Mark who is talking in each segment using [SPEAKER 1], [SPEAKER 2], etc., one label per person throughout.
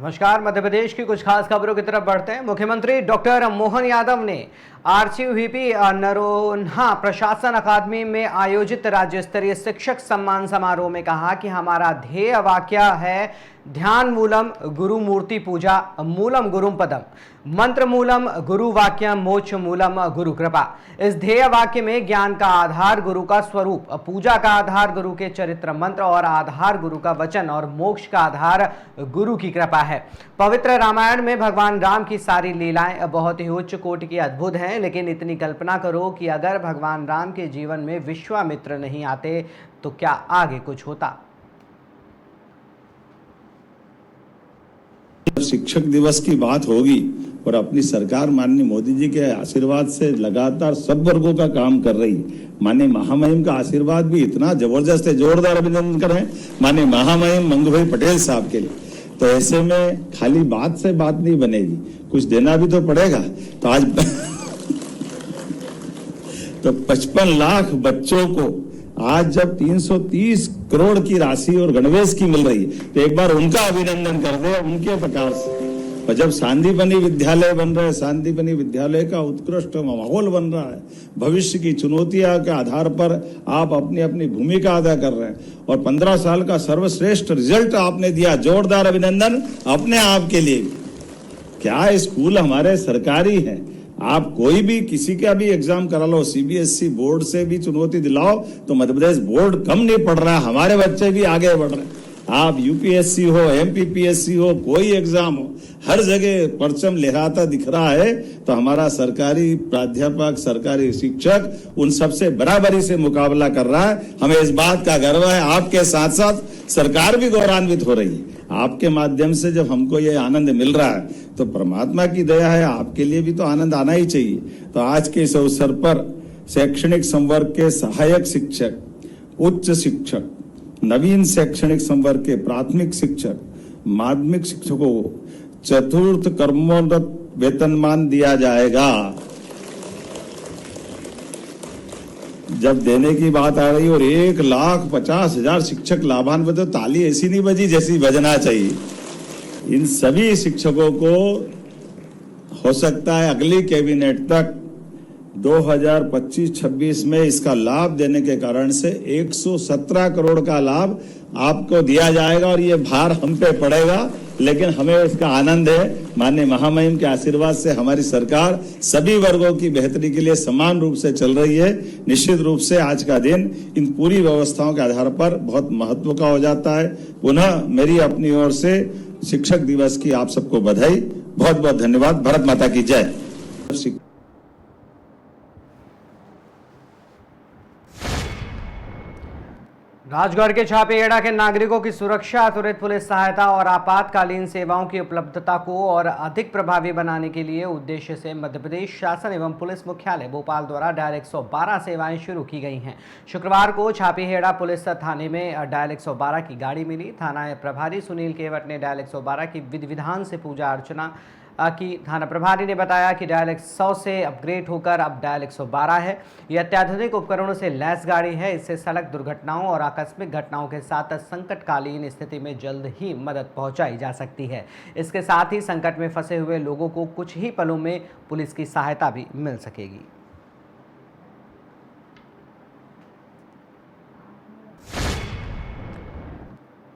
[SPEAKER 1] नमस्कार। मध्य प्रदेश की कुछ खास खबरों की तरफ बढ़ते हैं। मुख्यमंत्री डॉक्टर मोहन यादव ने आरसीव्हीपी नरोन्हा प्रशासन अकादमी में आयोजित राज्य स्तरीय शिक्षक सम्मान समारोह में कहा कि हमारा ध्येय वाक्य है ध्यान मूलम गुरु मूर्ति पूजा मूलम गुरुम पदम मंत्र मूलम गुरु वाक्य मोक्ष मूलम गुरु कृपा। इस ध्येय वाक्य में ज्ञान का आधार गुरु का स्वरूप, पूजा का आधार गुरु के चरित्र मंत्र और आधार गुरु का वचन और मोक्ष का आधार गुरु की कृपा है। पवित्र रामायण में भगवान राम की सारी लीलाएं बहुत ही उच्च कोटि की अद्भुत हैं, लेकिन इतनी कल्पना करो कि अगर भगवान राम के जीवन में विश्वामित्र नहीं आते तो क्या आगे कुछ होता।
[SPEAKER 2] शिक्षक दिवस की बात होगी और अपनी सरकार माननीय मोदी जी के आशीर्वाद से लगातार सब वर्गों का काम कर रही है। माननीय महामहिम का आशीर्वाद भी इतना जबरदस्त है, जोरदार अभिनंदन करें माननीय महामहिम मंगू भाई पटेल साहब के लिए। तो ऐसे में खाली बात से बात नहीं बनेगी, कुछ देना भी तो पड़ेगा। तो आज तो 55 लाख बच्चों को आज जब 330 करोड़ की राशि और गणवेश की मिल रही है तो एक बार उनका अभिनंदन कर दे उनके प्रकार से। और जब सांदीपनी विद्यालय बन रहा है, सांदीपनी विद्यालय का उत्कृष्ट माहौल बन रहा है, भविष्य की चुनौतियां के आधार पर आप अपनी अपनी भूमिका अदा कर रहे हैं और 15 साल का सर्वश्रेष्ठ रिजल्ट आपने दिया, जोरदार अभिनंदन अपने आप के लिए। क्या स्कूल हमारे सरकारी हैं, आप कोई भी किसी का भी एग्जाम करा लो, सीबीएसई बोर्ड से भी चुनौती दिलाओ तो मध्य प्रदेश बोर्ड कम नहीं पढ़ रहा है, हमारे बच्चे भी आगे बढ़ रहे हैं। आप यूपीएससी हो, एमपीपीएससी हो, कोई एग्जाम हो, हर जगह परचम लहराता दिख रहा है। तो हमारा सरकारी प्राध्यापक, सरकारी शिक्षक उन सबसे बराबरी से मुकाबला कर रहा है। हमें इस बात का गर्व है। आपके साथ साथ सरकार भी गौरवान्वित हो रही है। आपके माध्यम से जब हमको ये आनंद मिल रहा है तो परमात्मा की दया है, आपके लिए भी तो आनंद आना ही चाहिए। तो आज के इस अवसर पर शैक्षणिक संवर्ग के सहायक शिक्षक, उच्च शिक्षक, नवीन शैक्षणिक संवर्ग के प्राथमिक शिक्षक, माध्यमिक शिक्षकों को चतुर्थ कर्मोन्नत वेतनमान दिया जाएगा। जब देने की बात आ रही और 1,50,000 शिक्षक लाभान्वित, तो ताली ऐसी नहीं बजी जैसी बजना चाहिए। इन सभी शिक्षकों को हो सकता है अगली कैबिनेट तक 2025-26 में इसका लाभ देने के कारण से 117 करोड़ का लाभ आपको दिया जाएगा और ये भार हम पे पड़ेगा, लेकिन हमें इसका आनंद है। माननीय महामहिम के आशीर्वाद से हमारी सरकार सभी वर्गों की बेहतरी के लिए समान रूप से चल रही है। निश्चित रूप से आज का दिन इन पूरी व्यवस्थाओं के आधार पर बहुत महत्व का हो जाता है। पुनः मेरी अपनी ओर से शिक्षक दिवस की आप सबको बधाई, बहुत बहुत धन्यवाद। भारत माता की जय।
[SPEAKER 1] राजगढ़ के छापेखेड़ा के नागरिकों की सुरक्षा, त्वरित पुलिस सहायता और आपातकालीन सेवाओं की उपलब्धता को और अधिक प्रभावी बनाने के लिए उद्देश्य से मध्य प्रदेश शासन एवं पुलिस मुख्यालय भोपाल द्वारा डायल 112 सेवाएं शुरू की गई हैं। शुक्रवार को छापेखेड़ा पुलिस थाने में डायल 112 की गाड़ी मिली। थाना प्रभारी सुनील केवट ने डायल 112 की विधि विधान से पूजा अर्चना की। थाना प्रभारी ने बताया कि डायल 100 से अपग्रेड होकर अब डायल 112 है। यह अत्याधुनिक उपकरणों से लैस गाड़ी है। इससे सड़क दुर्घटनाओं और आकस्मिक घटनाओं के साथ संकटकालीन स्थिति में जल्द ही मदद पहुंचाई जा सकती है। इसके साथ ही संकट में फंसे हुए लोगों को कुछ ही पलों में पुलिस की सहायता भी मिल सकेगी।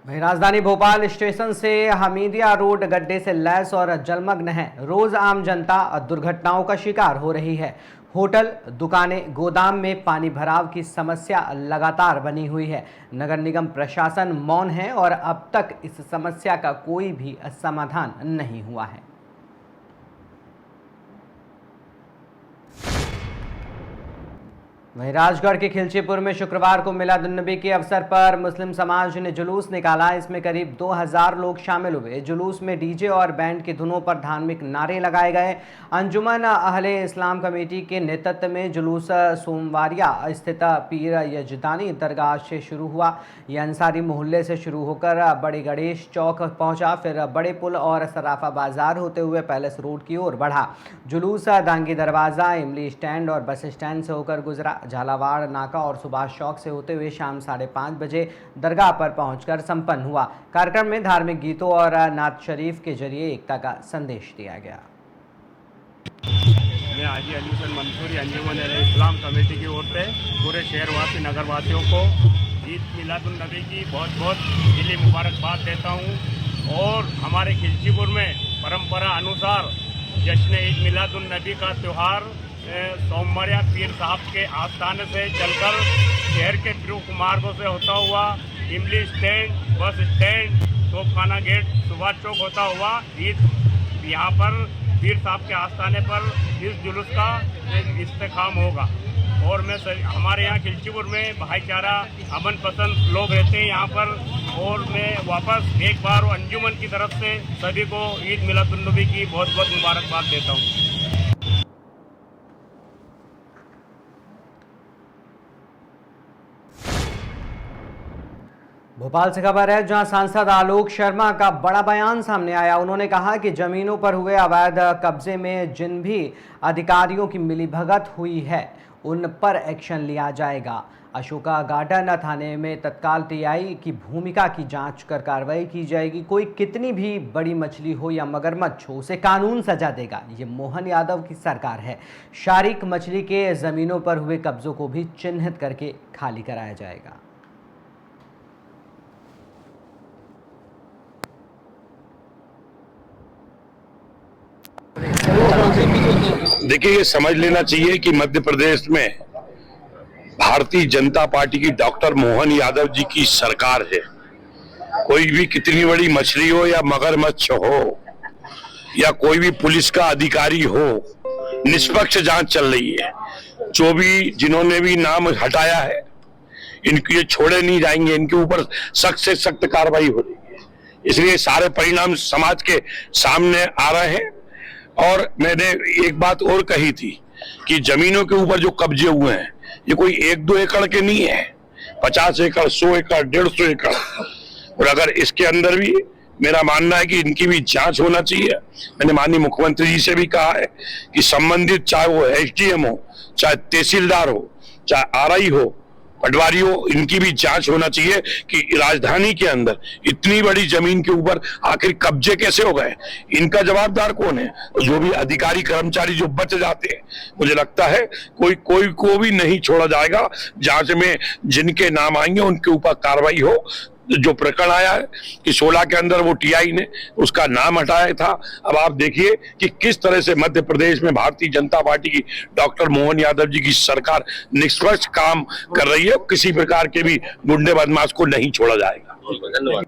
[SPEAKER 1] वहीं राजधानी भोपाल स्टेशन से हमीदिया रोड गड्ढे से लैस और जलमग्न है। रोज आम जनता दुर्घटनाओं का शिकार हो रही है। होटल, दुकानें, गोदाम में पानी भराव की समस्या लगातार बनी हुई है। नगर निगम प्रशासन मौन है और अब तक इस समस्या का कोई भी समाधान नहीं हुआ है। वहीं राजगढ़ के खिलचीपुर में शुक्रवार को मिलादुन्नबी के अवसर पर मुस्लिम समाज ने जुलूस निकाला। इसमें करीब 2000 लोग शामिल हुए। जुलूस में डीजे और बैंड की धुनों पर धार्मिक नारे लगाए गए। अंजुमन अहले इस्लाम कमेटी के नेतृत्व में जुलूस सोमवारिया स्थित पीर यजदानी दरगाह से शुरू हुआ। यह अंसारी मोहल्ले से शुरू होकर बड़े गणेश चौक पहुंचा, फिर बड़े पुल और सराफा बाजार होते हुए पैलेस रोड की ओर बढ़ा। जुलूस दांगी दरवाज़ा, इमली स्टैंड और बस स्टैंड से होकर गुजरा। झालावाड़ नाका और सुभाष चौक से होते हुए शाम 5:30 बजे दरगाह पर पहुंचकर संपन्न हुआ। कार्यक्रम में धार्मिक गीतों और नात शरीफ के जरिए एकता का संदेश दिया गया।
[SPEAKER 3] मैं हाजी अली हुसैन मंसूरी अंजुमन इस्लाम कमेटी की ओर से पूरे शहरवासी नगरवासियों को ईद मिलादुन नबी की बहुत बहुत दिली मुबारकबाद देता हूं। और हमारे खिलचीपुर में परंपरा अनुसार जश्न ईद मिलादुन नबी का त्यौहार सोमवार पीर साहब के आस्थाने से चलकर शहर के प्रमुख मार्गों से होता हुआ Imli stand, bus stand, Topkhana gate, Subhash Chowk होता हुआ ईद यहाँ पर पीर साहब के आस्थाने पर इस जुलूस का इस्तेकाम होगा। और मैं हमारे यहाँ खिलचीपुर में भाईचारा अमन पसंद लोग रहते हैं यहाँ पर। और मैं वापस एक बार अंजुमन की तरफ से सभी को ईद मिलादुन नबी की बहुत बहुत मुबारकबाद देता हूँ।
[SPEAKER 1] भोपाल से खबर है जहां सांसद आलोक शर्मा का बड़ा बयान सामने आया। उन्होंने कहा कि जमीनों पर हुए अवैध कब्जे में जिन भी अधिकारियों की मिलीभगत हुई है उन पर एक्शन लिया जाएगा। अशोका गार्डन थाने में तत्काल टीआई की भूमिका की जांच कर कार्रवाई की जाएगी। कोई कितनी भी बड़ी मछली हो या मगरमच्छ हो उसे कानून सजा देगा। ये मोहन यादव की सरकार है। शारिक मछली के जमीनों पर हुए कब्जों को भी चिन्हित करके खाली कराया जाएगा।
[SPEAKER 4] देखिए, ये समझ लेना चाहिए कि मध्य प्रदेश में भारतीय जनता पार्टी की डॉक्टर मोहन यादव जी की सरकार है। कोई भी कितनी बड़ी मछली हो या मगरमच्छ हो या कोई भी पुलिस का अधिकारी हो, निष्पक्ष जांच चल रही है। जो भी जिन्होंने भी नाम हटाया है इनके ये छोड़े नहीं जाएंगे, इनके ऊपर सख्त से सख्त कार्रवाई हो रही है। इसलिए सारे परिणाम समाज के सामने आ रहे हैं। और मैंने एक बात और कही थी कि जमीनों के ऊपर जो कब्जे हुए हैं ये कोई 1-2 एकड़ के नहीं है, 50 एकड़, 100 एकड़, 150 एकड़। और अगर इसके अंदर भी मेरा मानना है कि इनकी भी जांच होना चाहिए। मैंने माननीय मुख्यमंत्री जी से भी कहा है कि संबंधित चाहे वो एसडीएम हो, चाहे तहसीलदार हो, चाहे आरआई हो, पटवारी हो, इनकी भी जांच होना चाहिए कि राजधानी के अंदर इतनी बड़ी जमीन के ऊपर आखिर कब्जे कैसे हो गए, इनका जवाबदार कौन है। जो भी अधिकारी कर्मचारी जो बच जाते हैं, मुझे लगता है कोई को भी नहीं छोड़ा जाएगा। जांच में जिनके नाम आएंगे उनके ऊपर कार्रवाई हो। जो प्रकरण आया है कि 16 के अंदर वो टीआई ने उसका नाम हटाया था। अब आप देखिए कि किस तरह से मध्य प्रदेश में भारतीय जनता पार्टी की डॉक्टर मोहन यादव जी की सरकार निष्पक्ष काम कर रही है। किसी प्रकार के भी गुंडे बदमाश को नहीं छोड़ा जाएगा।
[SPEAKER 5] धन्यवाद।